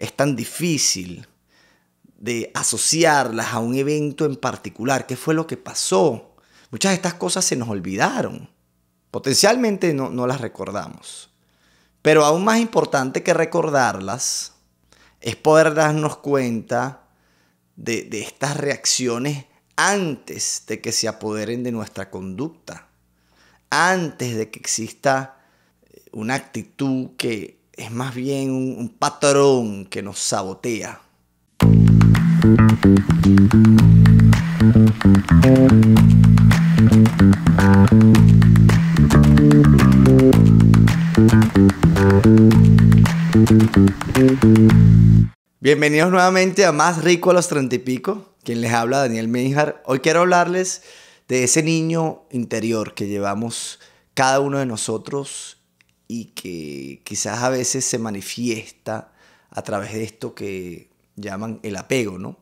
es tan difícil de asociarlas a un evento en particular. ¿Qué fue lo que pasó? Muchas de estas cosas se nos olvidaron. Potencialmente no las recordamos. Pero aún más importante que recordarlas es poder darnos cuenta de estas reacciones antes de que se apoderen de nuestra conducta, antes de que exista una actitud que es más bien un patrón que nos sabotea. Bienvenidos nuevamente a Más Rico a los 30 y pico. Quien les habla, Daniel Meijar. Hoy quiero hablarles de ese niño interior que llevamos cada uno de nosotros y que quizás a veces se manifiesta a través de esto que llaman el apego, ¿no?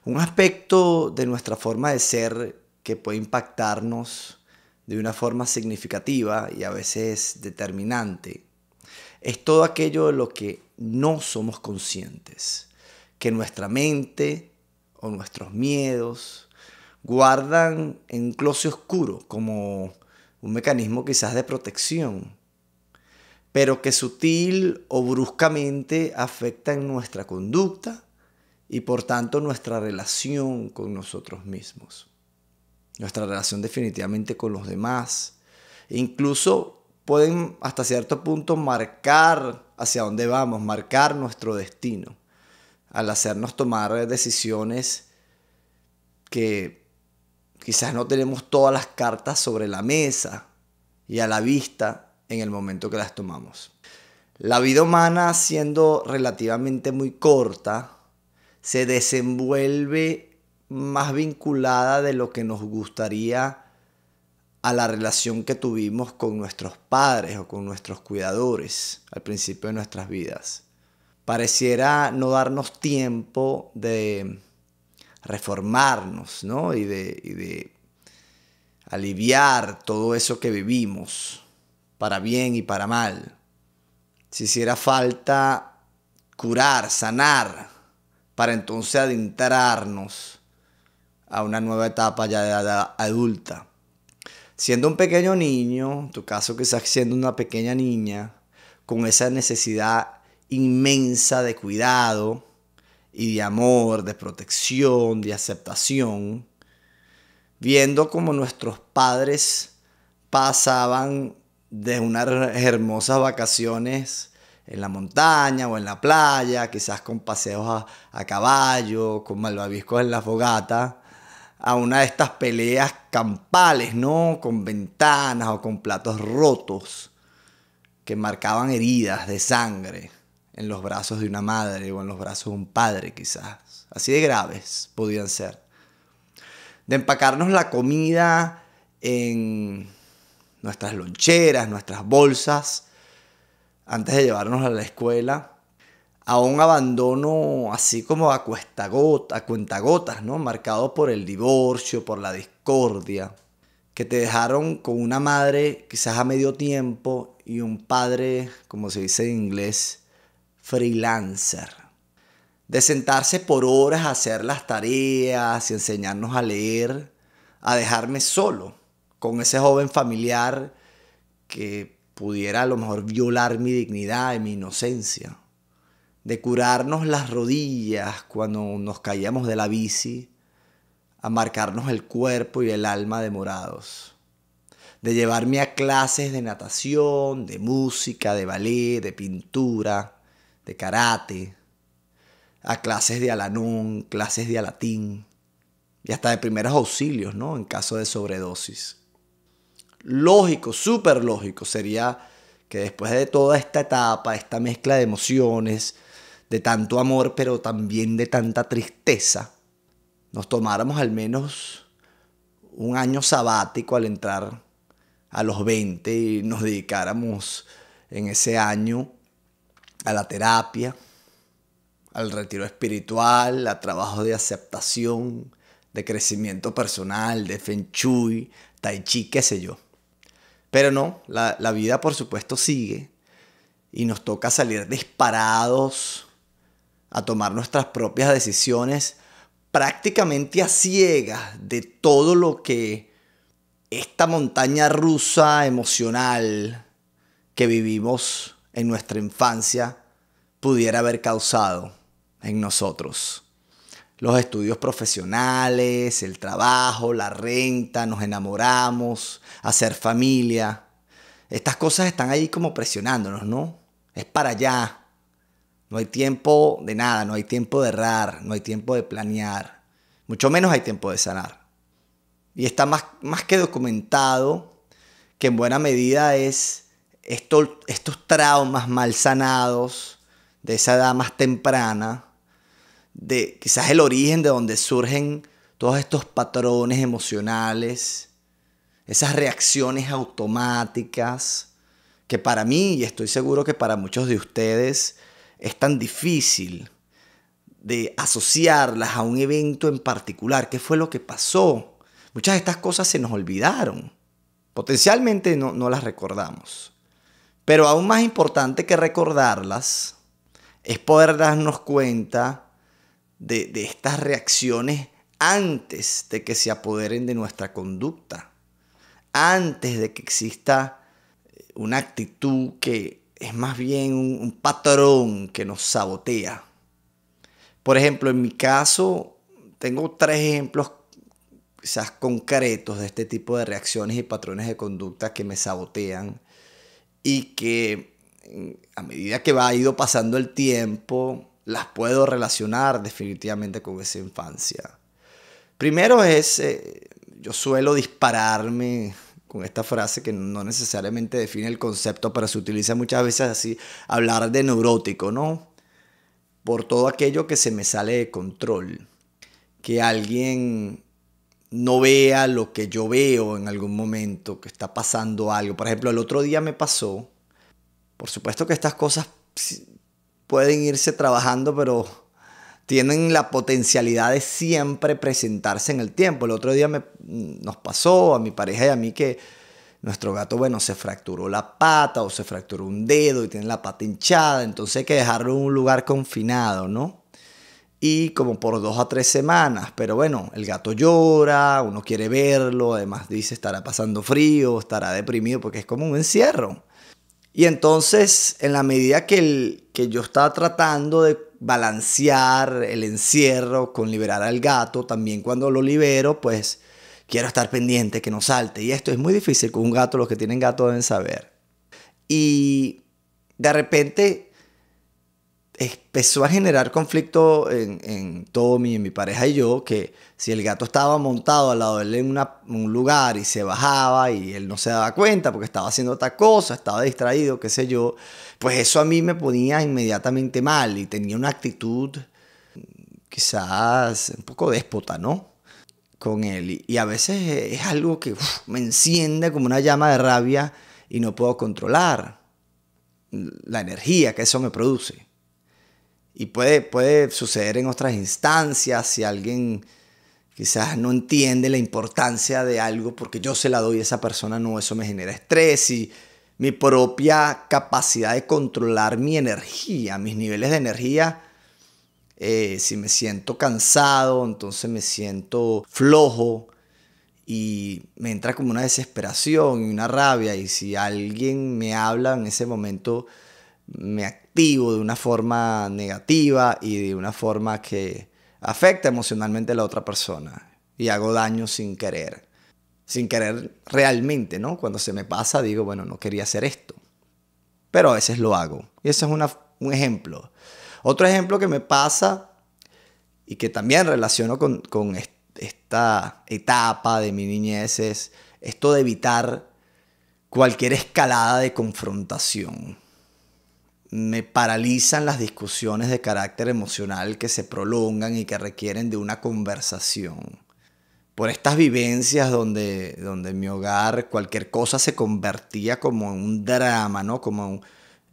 Un aspecto de nuestra forma de ser que puede impactarnos de una forma significativa y a veces determinante. Es todo aquello de lo que no somos conscientes, que nuestra mente o nuestros miedos guardan en un closet oscuro como un mecanismo quizás de protección, pero que sutil o bruscamente afectan nuestra conducta y por tanto nuestra relación con nosotros mismos, nuestra relación definitivamente con los demás, e incluso pueden hasta cierto punto marcar hacia dónde vamos, marcar nuestro destino, al hacernos tomar decisiones que quizás no tenemos todas las cartas sobre la mesa y a la vista en el momento que las tomamos. La vida humana, siendo relativamente muy corta, se desenvuelve más vinculada de lo que nos gustaría a la relación que tuvimos con nuestros padres o con nuestros cuidadores al principio de nuestras vidas. Pareciera no darnos tiempo de reformarnos, ¿no? y de aliviar todo eso que vivimos, para bien y para mal. Si hiciera falta curar, sanar, para entonces adentrarnos a una nueva etapa ya de edad adulta. Siendo un pequeño niño, en tu caso quizás siendo una pequeña niña, con esa necesidad inmensa de cuidado y de amor, de protección, de aceptación, viendo como nuestros padres pasaban de unas hermosas vacaciones en la montaña o en la playa, quizás con paseos a caballo, con malvaviscos en la fogata, a una de estas peleas campales, ¿no? Con ventanas o con platos rotos que marcaban heridas de sangre en los brazos de una madre o en los brazos de un padre, quizás. Así de graves podían ser. De empacarnos la comida en nuestras loncheras, nuestras bolsas, antes de llevarnos a la escuela, a un abandono así como a cuentagotas, ¿no? Marcado por el divorcio, por la discordia, que te dejaron con una madre quizás a medio tiempo y un padre, como se dice en inglés, freelancer. De sentarse por horas a hacer las tareas y enseñarnos a leer, a dejarme solo con ese joven familiar que pudiera a lo mejor violar mi dignidad y mi inocencia. De curarnos las rodillas cuando nos caíamos de la bici, a marcarnos el cuerpo y el alma de morados. De llevarme a clases de natación, de música, de ballet, de pintura, de karate, a clases de alanón, clases de alatín y hasta de primeros auxilios, ¿no? En caso de sobredosis. Lógico, súper lógico sería que después de toda esta etapa, esta mezcla de emociones, de tanto amor pero también de tanta tristeza, nos tomáramos al menos un año sabático al entrar a los 20 y nos dedicáramos en ese año a la terapia, al retiro espiritual, a trabajos de aceptación, de crecimiento personal, de Feng Shui, Tai Chi, qué sé yo. Pero no, la vida por supuesto sigue y nos toca salir disparados a tomar nuestras propias decisiones prácticamente a ciegas de todo lo que esta montaña rusa emocional que vivimos en nuestra infancia pudiera haber causado en nosotros. Los estudios profesionales, el trabajo, la renta, nos enamoramos, hacer familia. Estas cosas están ahí como presionándonos, ¿no? Es para allá. No hay tiempo de nada, no hay tiempo de errar, no hay tiempo de planear. Mucho menos hay tiempo de sanar. Y está más que documentado que en buena medida es estos traumas mal sanados de esa edad más temprana, de quizás el origen de donde surgen todos estos patrones emocionales, esas reacciones automáticas que para mí, y estoy seguro que para muchos de ustedes, es tan difícil de asociarlas a un evento en particular. ¿Qué fue lo que pasó? Muchas de estas cosas se nos olvidaron. Potencialmente no las recordamos. Pero aún más importante que recordarlas es poder darnos cuenta de estas reacciones antes de que se apoderen de nuestra conducta. Antes de que exista una actitud que es más bien un patrón que nos sabotea. Por ejemplo, en mi caso, tengo 3 ejemplos quizás concretos de este tipo de reacciones y patrones de conducta que me sabotean y que a medida que va ido pasando el tiempo, las puedo relacionar definitivamente con esa infancia. Primero es, yo suelo dispararme con esta frase que no necesariamente define el concepto, pero se utiliza muchas veces así, hablar de neurótico, ¿no? Por todo aquello que se me sale de control. Que alguien no vea lo que yo veo en algún momento, que está pasando algo. Por ejemplo, el otro día me pasó, por supuesto que estas cosas pueden irse trabajando, pero tienen la potencialidad de siempre presentarse en el tiempo. El otro día nos pasó a mi pareja y a mí que nuestro gato, bueno, se fracturó la pata o se fracturó un dedo y tiene la pata hinchada, entonces hay que dejarlo en un lugar confinado, ¿no? Y como por 2 a 3 semanas, pero bueno, el gato llora, uno quiere verlo, además dice estará pasando frío, estará deprimido porque es como un encierro. Y entonces, en la medida que yo estaba tratando de balancear el encierro con liberar al gato, también cuando lo libero, pues quiero estar pendiente que no salte. Y esto es muy difícil con un gato, los que tienen gato deben saber. Y de repente empezó a generar conflicto en Tommy, en mi pareja y yo, que si el gato estaba montado al lado de él en un lugar y se bajaba y él no se daba cuenta porque estaba haciendo otra cosa, estaba distraído, qué sé yo, pues eso a mí me ponía inmediatamente mal y tenía una actitud quizás un poco déspota, ¿no? Con él. Y a veces es algo que me enciende como una llama de rabia y no puedo controlar la energía que eso me produce. Y puede suceder en otras instancias si alguien quizás no entiende la importancia de algo porque yo se la doy a esa persona, no, eso me genera estrés y mi propia capacidad de controlar mi energía, mis niveles de energía. Si me siento cansado, entonces me siento flojo y me entra como una desesperación y una rabia. Y si alguien me habla en ese momento, me activo de una forma negativa y de una forma que afecta emocionalmente a la otra persona. Y hago daño sin querer realmente, ¿no? Cuando se me pasa digo, bueno, no quería hacer esto. Pero a veces lo hago. Y eso es un ejemplo. Otro ejemplo que me pasa y que también relaciono con esta etapa de mi niñez es esto de evitar cualquier escalada de confrontación. Me paralizan las discusiones de carácter emocional que se prolongan y que requieren de una conversación. Por estas vivencias donde en mi hogar cualquier cosa se convertía como en un drama, ¿no? Como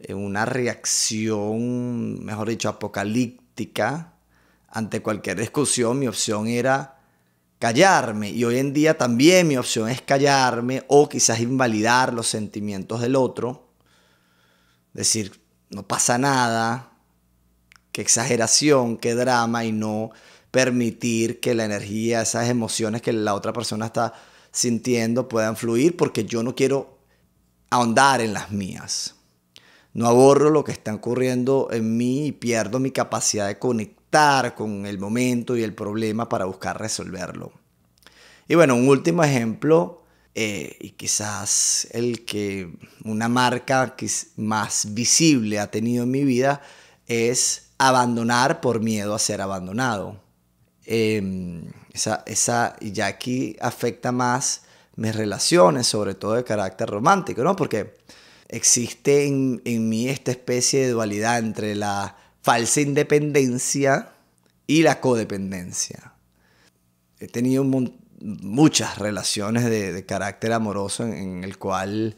en una reacción, mejor dicho, apocalíptica. Ante cualquier discusión mi opción era callarme. Y hoy en día también mi opción es callarme o quizás invalidar los sentimientos del otro. Decir, no pasa nada, qué exageración, qué drama, y no permitir que la energía, esas emociones que la otra persona está sintiendo puedan fluir, porque yo no quiero ahondar en las mías. No aborro lo que está ocurriendo en mí y pierdo mi capacidad de conectar con el momento y el problema para buscar resolverlo. Y bueno, un último ejemplo, y quizás el que una marca más visible ha tenido en mi vida, es abandonar por miedo a ser abandonado. Y ya aquí afecta más mis relaciones, sobre todo de carácter romántico, ¿no? Porque existe en mí esta especie de dualidad entre la falsa independencia y la codependencia. He tenido muchas relaciones de carácter amoroso en el cual,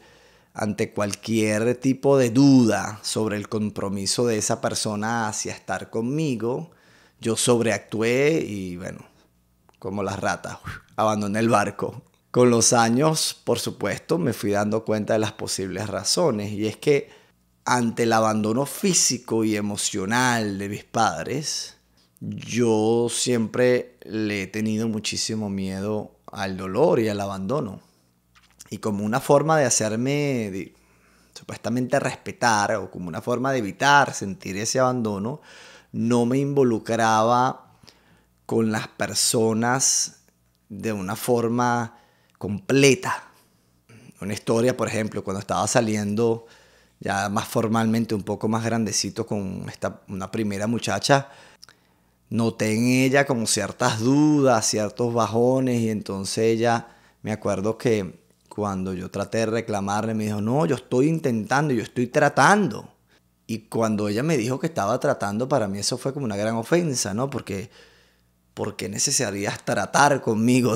ante cualquier tipo de duda sobre el compromiso de esa persona hacia estar conmigo, yo sobreactué y bueno, como las ratas, abandoné el barco. Con los años, por supuesto, me fui dando cuenta de las posibles razones, y es que ante el abandono físico y emocional de mis padres, yo siempre le he tenido muchísimo miedo al dolor y al abandono. Y como una forma de hacerme supuestamente respetar, o como una forma de evitar sentir ese abandono, no me involucraba con las personas de una forma completa. Una historia, por ejemplo, cuando estaba saliendo ya más formalmente, un poco más grandecito, con una primera muchacha, noté en ella como ciertas dudas, ciertos bajones, y entonces ella, me acuerdo que cuando yo traté de reclamarle, me dijo, no, yo estoy intentando, yo estoy tratando. Y cuando ella me dijo que estaba tratando, para mí eso fue como una gran ofensa, ¿no? Porque, ¿por qué necesitarías tratar conmigo?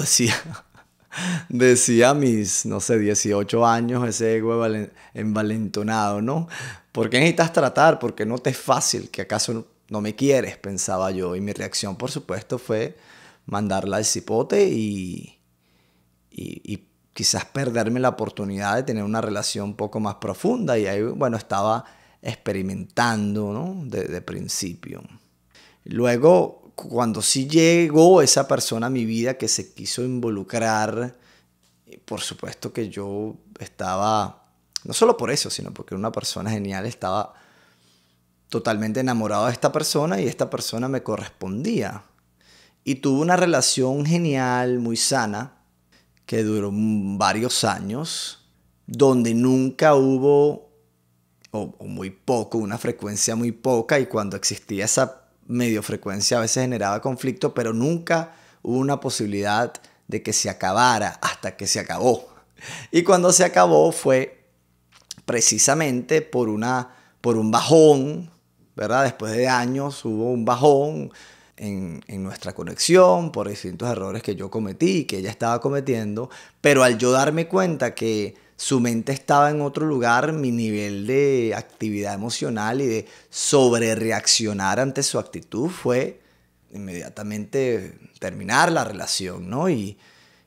Decía a mis, no sé, 18 años, ese ego envalentonado, ¿no? ¿Por qué necesitas tratar? Porque no te es fácil, que acaso no me quieres, pensaba yo. Y mi reacción, por supuesto, fue mandarla al cipote y quizás perderme la oportunidad de tener una relación un poco más profunda. Y ahí, bueno, estaba experimentando, ¿no? De principio. Luego, cuando sí llegó esa persona a mi vida que se quiso involucrar, por supuesto que yo estaba, no solo por eso, sino porque era una persona genial, estaba totalmente enamorado de esta persona, y esta persona me correspondía. Y tuve una relación genial, muy sana, que duró varios años, donde nunca hubo, o muy poco, una frecuencia muy poca, y cuando existía esa medio frecuencia a veces generaba conflicto, pero nunca hubo una posibilidad de que se acabara hasta que se acabó. Y cuando se acabó fue precisamente por un bajón, ¿verdad? Después de años hubo un bajón en nuestra conexión por distintos errores que yo cometí y que ella estaba cometiendo, pero al yo darme cuenta que su mente estaba en otro lugar, mi nivel de actividad emocional y de sobrereaccionar ante su actitud fue inmediatamente terminar la relación, ¿no? Y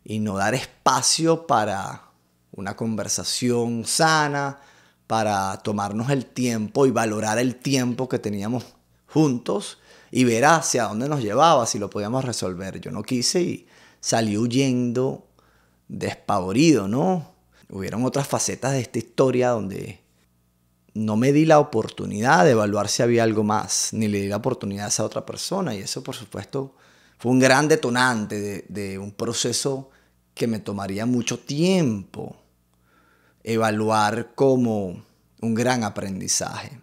no dar espacio para una conversación sana, para tomarnos el tiempo y valorar el tiempo que teníamos juntos y ver hacia dónde nos llevaba, si lo podíamos resolver. Yo no quise y salí huyendo, despavorido, ¿no? Hubieron otras facetas de esta historia donde no me di la oportunidad de evaluar si había algo más, ni le di la oportunidad a esa otra persona, y eso, por supuesto, fue un gran detonante de un proceso que me tomaría mucho tiempo evaluar como un gran aprendizaje.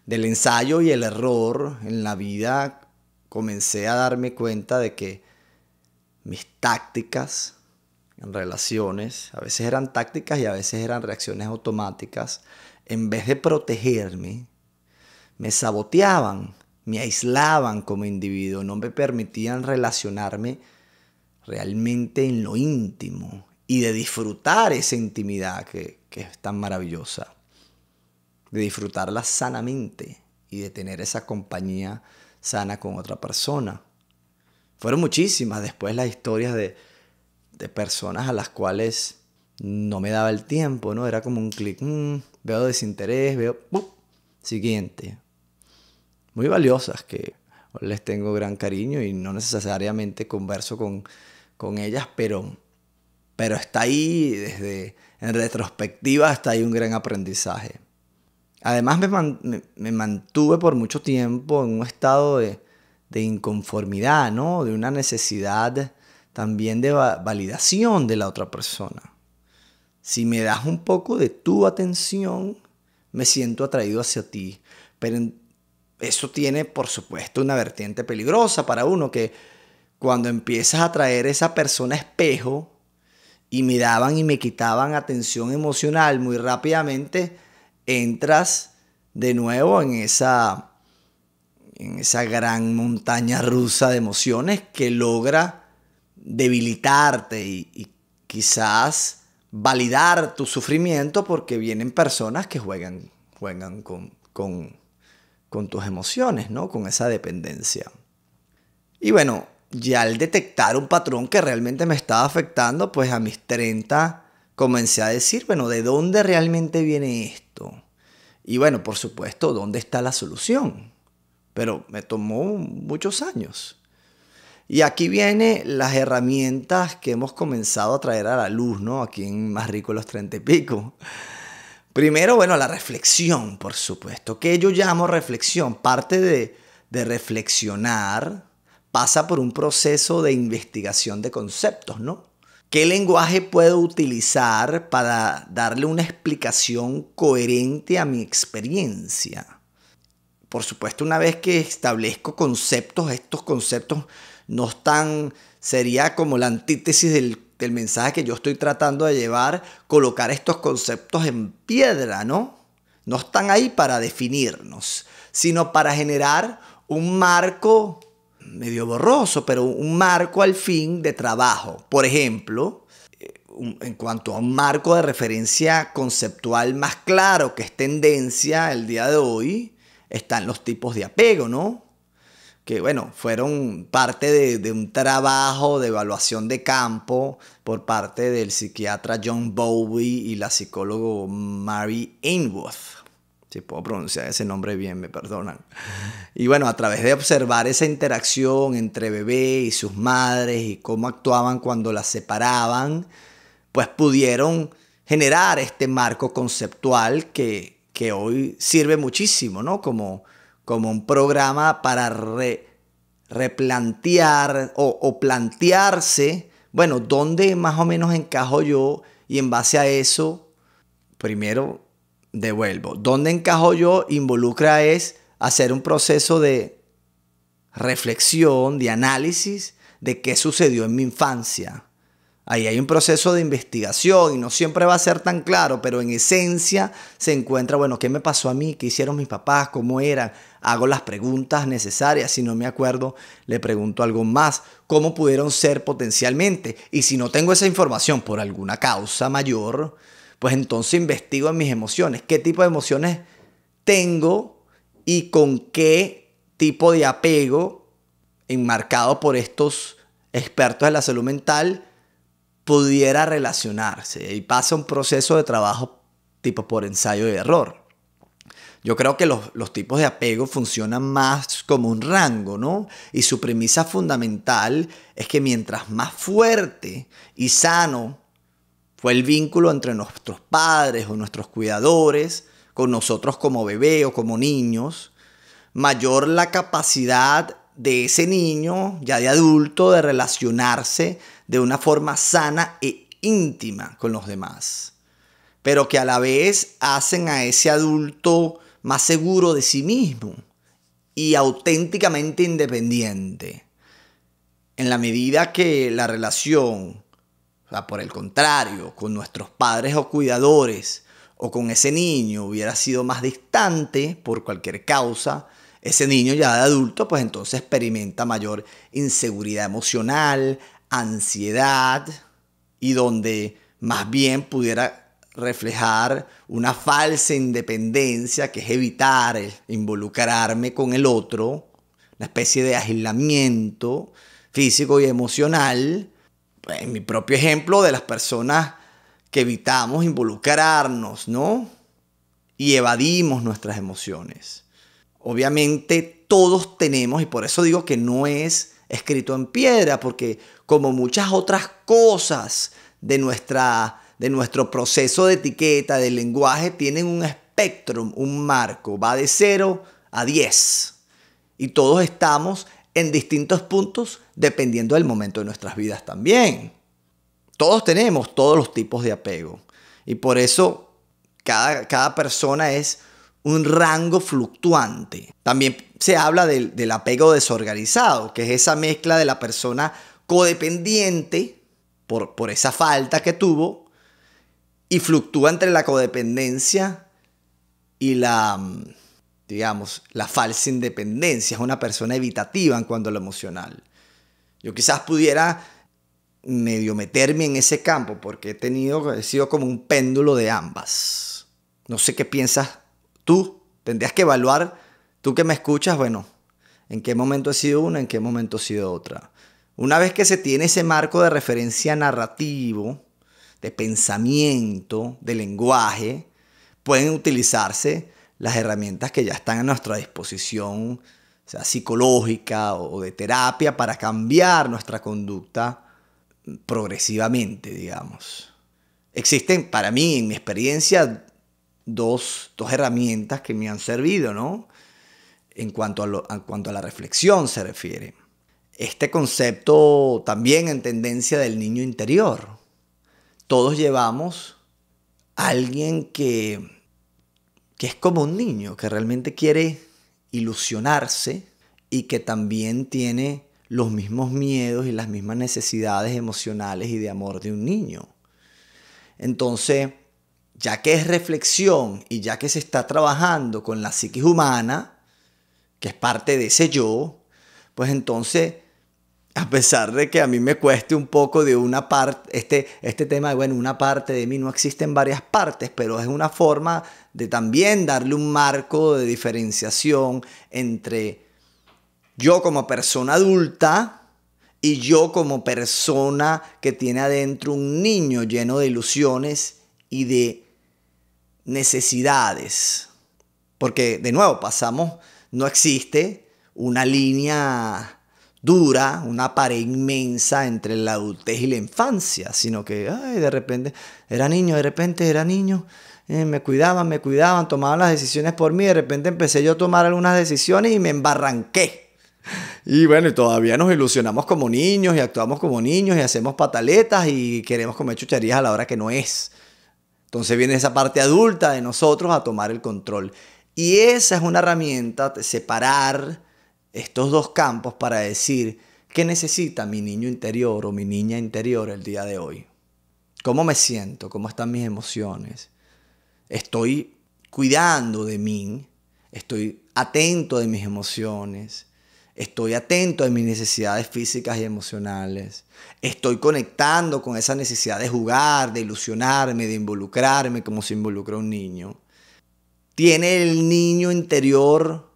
Del ensayo y el error en la vida comencé a darme cuenta de que mis tácticas en relaciones, a veces eran tácticas y a veces eran reacciones automáticas, en vez de protegerme, me saboteaban, me aislaban como individuo, no me permitían relacionarme realmente en lo íntimo y de disfrutar esa intimidad que es tan maravillosa, de disfrutarla sanamente y de tener esa compañía sana con otra persona. Fueron muchísimas después las historias de personas a las cuales no me daba el tiempo, ¿no? Era como un clic, veo desinterés, veo, siguiente. muy valiosas que les tengo gran cariño y no necesariamente converso con ellas, pero está ahí, en retrospectiva, está ahí un gran aprendizaje. Además me mantuve por mucho tiempo en un estado de inconformidad, ¿no? De una necesidad también de validación de la otra persona. Si me das un poco de tu atención, me siento atraído hacia ti. Pero eso tiene, por supuesto, una vertiente peligrosa para uno, que cuando empiezas a atraer a esa persona espejo y me daban y me quitaban atención emocional muy rápidamente, entras de nuevo en esa gran montaña rusa de emociones que logra debilitarte y quizás validar tu sufrimiento, porque vienen personas que juegan con tus emociones, ¿no? Con esa dependencia. Y bueno, ya al detectar un patrón que realmente me estaba afectando, pues a mis 30 comencé a decir, bueno, ¿de dónde realmente viene esto? Y bueno, por supuesto, ¿dónde está la solución? Pero me tomó muchos años. Y aquí vienen las herramientas que hemos comenzado a traer a la luz, ¿no? Aquí en Más Rico los 30 y pico. Primero, bueno, la reflexión, por supuesto. ¿Qué yo llamo reflexión? Parte de reflexionar pasa por un proceso de investigación de conceptos, ¿no? ¿Qué lenguaje puedo utilizar para darle una explicación coherente a mi experiencia? Por supuesto, una vez que establezco conceptos, estos conceptos no están, sería como la antítesis del mensaje que yo estoy tratando de llevar, colocar estos conceptos en piedra, ¿no? No están ahí para definirnos, sino para generar un marco medio borroso, pero un marco al fin de trabajo. Por ejemplo, en cuanto a un marco de referencia conceptual más claro, que es tendencia el día de hoy, están los tipos de apego, ¿no? Que bueno, fueron parte de un trabajo de evaluación de campo por parte del psiquiatra John Bowlby y la psicóloga Mary Ainsworth. Si puedo pronunciar ese nombre bien, me perdonan. Y bueno, a través de observar esa interacción entre bebé y sus madres y cómo actuaban cuando las separaban, pues pudieron generar este marco conceptual que hoy sirve muchísimo, ¿no? Como un programa para replantear o plantearse, bueno, ¿dónde más o menos encajo yo? Y en base a eso, primero devuelvo. ¿Dónde encajo yo? Involucra es hacer un proceso de reflexión, de análisis de qué sucedió en mi infancia. Ahí hay un proceso de investigación y no siempre va a ser tan claro, pero en esencia se encuentra, bueno, ¿qué me pasó a mí? ¿Qué hicieron mis papás? ¿Cómo eran? Hago las preguntas necesarias. Si no me acuerdo, le pregunto algo más. ¿Cómo pudieron ser potencialmente? Y si no tengo esa información por alguna causa mayor, pues entonces investigo en mis emociones. ¿Qué tipo de emociones tengo y con qué tipo de apego, enmarcado por estos expertos de la salud mental, pudiera relacionarse? Y pasa un proceso de trabajo tipo por ensayo y error. Yo creo que los tipos de apego funcionan más como un rango, ¿no? Y su premisa fundamental es que mientras más fuerte y sano fue el vínculo entre nuestros padres o nuestros cuidadores, con nosotros como bebé o como niños, mayor la capacidad de ese niño, ya de adulto, de relacionarse de una forma sana e íntima con los demás, pero que a la vez hacen a ese adulto más seguro de sí mismo y auténticamente independiente. En la medida que la relación, o sea, por el contrario, con nuestros padres o cuidadores o con ese niño hubiera sido más distante por cualquier causa, ese niño ya de adulto, pues entonces experimenta mayor inseguridad emocional, ansiedad, y donde más bien pudiera reflejar una falsa independencia, que es evitar involucrarme con el otro, una especie de aislamiento físico y emocional. Pues, en mi propio ejemplo de las personas que evitamos involucrarnos, ¿no? Y evadimos nuestras emociones. Obviamente todos tenemos, y por eso digo que no es escrito en piedra, porque como muchas otras cosas de nuestro proceso de etiqueta, del lenguaje, tienen un espectro, un marco, va de 0 a 10. Y todos estamos en distintos puntos dependiendo del momento de nuestras vidas también. Todos tenemos todos los tipos de apego. Y por eso cada persona es un rango fluctuante. También se habla del apego desorganizado, que es esa mezcla de la persona codependiente por esa falta que tuvo y fluctúa entre la codependencia y la falsa independencia. Es una persona evitativa en cuanto a lo emocional. Yo quizás pudiera medio meterme en ese campo porque he sido como un péndulo de ambas. No sé qué piensas tú. Tendrías que evaluar, tú que me escuchas, bueno, en qué momento he sido una, en qué momento he sido otra. Una vez que se tiene ese marco de referencia narrativo, de pensamiento, de lenguaje, pueden utilizarse las herramientas que ya están a nuestra disposición, sea psicológica o de terapia, para cambiar nuestra conducta progresivamente, digamos. Existen, para mí, en mi experiencia, dos herramientas que me han servido, ¿no? En cuanto a la reflexión se refiere. Este concepto también en tendencia del niño interior. Todos llevamos a alguien que es como un niño, que realmente quiere ilusionarse y que también tiene los mismos miedos y las mismas necesidades emocionales y de amor de un niño. Entonces, ya que es reflexión y ya que se está trabajando con la psiquis humana, que es parte de ese yo, pues entonces, a pesar de que a mí me cueste un poco de una parte, este tema de, bueno, una parte de mí, no existen varias partes, pero es una forma de también darle un marco de diferenciación entre yo como persona adulta y yo como persona que tiene adentro un niño lleno de ilusiones y de necesidades. Porque, de nuevo, no existe una línea dura, una pared inmensa entre la adultez y la infancia, sino que de repente era niño, me cuidaban, tomaban las decisiones por mí, de repente empecé yo a tomar algunas decisiones y me embarranqué. Y bueno, y todavía nos ilusionamos como niños y actuamos como niños y hacemos pataletas y queremos comer chucherías a la hora que no es. Entonces viene esa parte adulta de nosotros a tomar el control. Y esa es una herramienta de separar estos dos campos para decir qué necesita mi niño interior o mi niña interior el día de hoy. ¿Cómo me siento? ¿Cómo están mis emociones? ¿Estoy cuidando de mí? ¿Estoy atento de mis emociones? ¿Estoy atento de mis necesidades físicas y emocionales? ¿Estoy conectando con esa necesidad de jugar, de ilusionarme, de involucrarme como se involucra un niño? ¿Tiene el niño interior,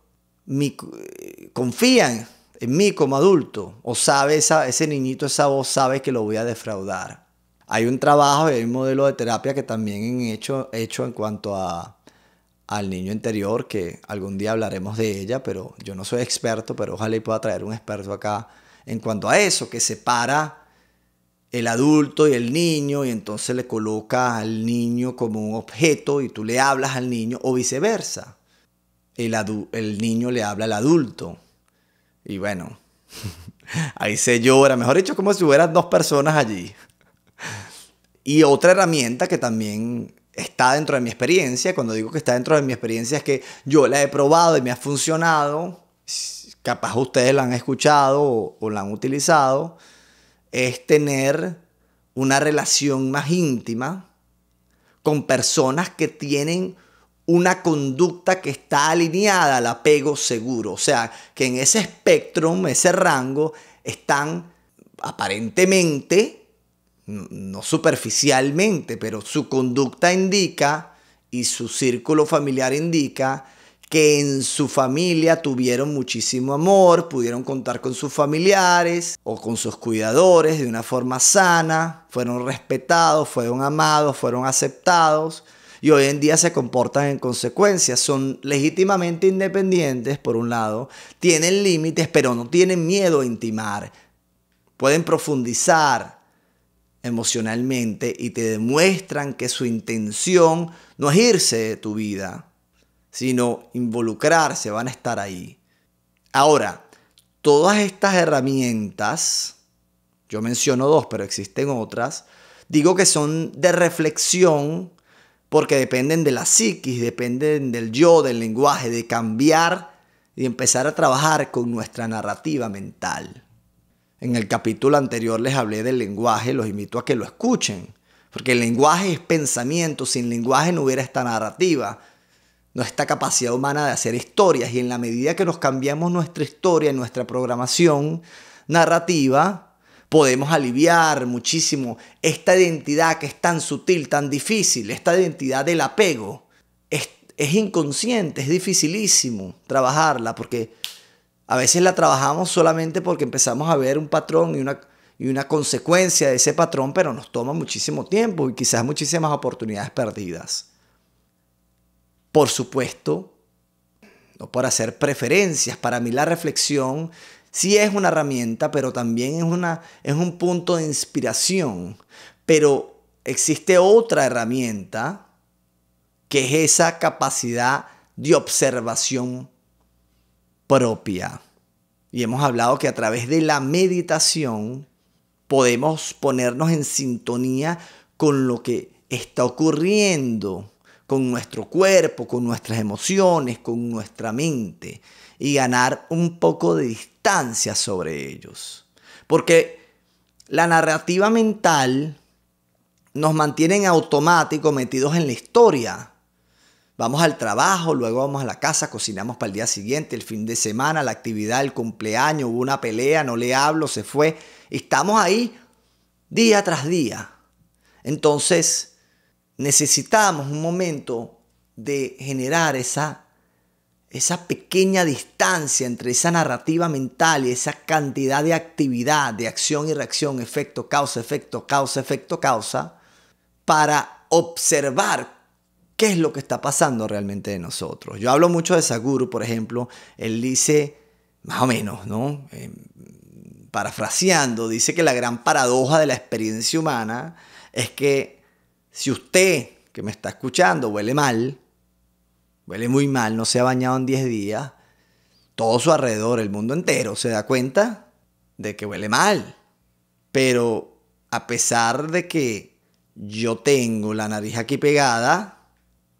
confía en mí como adulto? ¿O sabe ese niñito, esa voz sabe que lo voy a defraudar? Hay un trabajo y hay un modelo de terapia que también he hecho en cuanto al niño interior, que algún día hablaremos de ella, pero yo no soy experto, pero ojalá y pueda traer un experto acá en cuanto a eso, que separa el adulto y el niño y entonces le coloca al niño como un objeto y tú le hablas al niño o viceversa. El niño le habla al adulto y bueno, ahí se llora, mejor dicho, como si hubieran dos personas allí. Y otra herramienta que también está dentro de mi experiencia, cuando digo que está dentro de mi experiencia es que yo la he probado y me ha funcionado, capaz ustedes la han escuchado o la han utilizado, es tener una relación más íntima con personas que tienen una conducta que está alineada al apego seguro. O sea, que en ese espectro, ese rango, están aparentemente, no superficialmente, pero su conducta indica y su círculo familiar indica que en su familia tuvieron muchísimo amor, pudieron contar con sus familiares o con sus cuidadores de una forma sana, fueron respetados, fueron amados, fueron aceptados y hoy en día se comportan en consecuencia. Son legítimamente independientes, por un lado, tienen límites, pero no tienen miedo a intimar. Pueden profundizar emocionalmente y te demuestran que su intención no es irse de tu vida, sino involucrarse, van a estar ahí. Ahora, todas estas herramientas, yo menciono 2, pero existen otras, digo que son de reflexión porque dependen de la psiquis, dependen del yo, del lenguaje, de cambiar y empezar a trabajar con nuestra narrativa mental. En el capítulo anterior les hablé del lenguaje, los invito a que lo escuchen, porque el lenguaje es pensamiento, sin lenguaje no hubiera esta narrativa, no esta capacidad humana de hacer historias, y en la medida que nos cambiamos nuestra historia, nuestra programación narrativa, podemos aliviar muchísimo esta identidad que es tan sutil, tan difícil, esta identidad del apego. Es inconsciente, es dificilísimo trabajarla porque a veces la trabajamos solamente porque empezamos a ver un patrón y una consecuencia de ese patrón, pero nos toma muchísimo tiempo y quizás muchísimas oportunidades perdidas. Por supuesto, no por hacer preferencias, para mí la reflexión sí es una herramienta, pero también es un punto de inspiración. Pero existe otra herramienta que es esa capacidad de observación propia. Y hemos hablado que a través de la meditación podemos ponernos en sintonía con lo que está ocurriendo con nuestro cuerpo, con nuestras emociones, con nuestra mente y ganar un poco de distancia sobre ellos. Porque la narrativa mental nos mantiene en automático metidos en la historia. Vamos al trabajo, luego vamos a la casa, cocinamos para el día siguiente, el fin de semana, la actividad, el cumpleaños, hubo una pelea, no le hablo, se fue. Estamos ahí día tras día. Entonces necesitamos un momento de generar esa pequeña distancia entre esa narrativa mental y esa cantidad de actividad, de acción y reacción, efecto, causa, efecto, causa, efecto, causa, para observar qué es lo que está pasando realmente de nosotros. Yo hablo mucho de Sadhguru, por ejemplo. Él dice, más o menos, ¿no? Parafraseando, dice que la gran paradoja de la experiencia humana es que si usted, que me está escuchando, huele mal, huele muy mal, no se ha bañado en 10 días, todo su alrededor, el mundo entero, se da cuenta de que huele mal. Pero a pesar de que yo tengo la nariz aquí pegada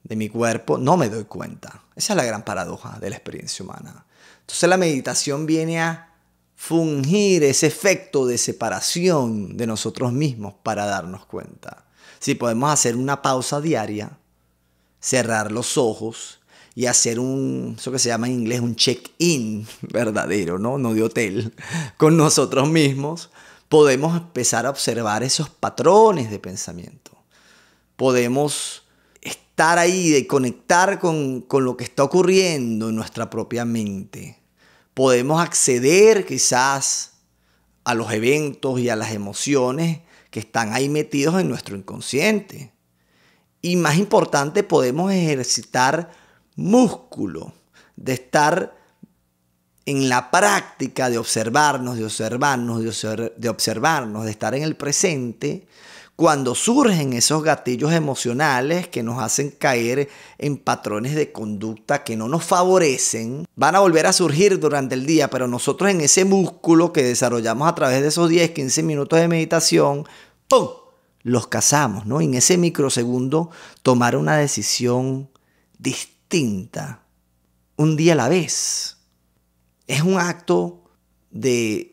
de mi cuerpo, no me doy cuenta. Esa es la gran paradoja de la experiencia humana. Entonces la meditación viene a fungir ese efecto de separación de nosotros mismos para darnos cuenta. Si podemos hacer una pausa diaria, cerrar los ojos y hacer eso que se llama en inglés un check-in verdadero, ¿no? No de hotel, con nosotros mismos, podemos empezar a observar esos patrones de pensamiento. Podemos estar ahí, de conectar con lo que está ocurriendo en nuestra propia mente. Podemos acceder quizás a los eventos y a las emociones que están ahí metidos en nuestro inconsciente. Y más importante, podemos ejercitar músculo, de estar en la práctica de observarnos, de estar en el presente, cuando surgen esos gatillos emocionales que nos hacen caer en patrones de conducta que no nos favorecen, van a volver a surgir durante el día, pero nosotros en ese músculo que desarrollamos a través de esos 10, 15 minutos de meditación, ¡pum!, los cazamos, ¿no? En ese microsegundo tomar una decisión distinta, un día a la vez. Es un acto de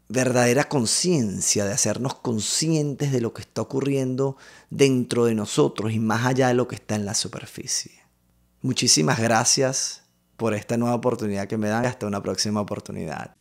verdadera conciencia, de hacernos conscientes de lo que está ocurriendo dentro de nosotros y más allá de lo que está en la superficie. Muchísimas gracias por esta nueva oportunidad que me dan. Hasta una próxima oportunidad.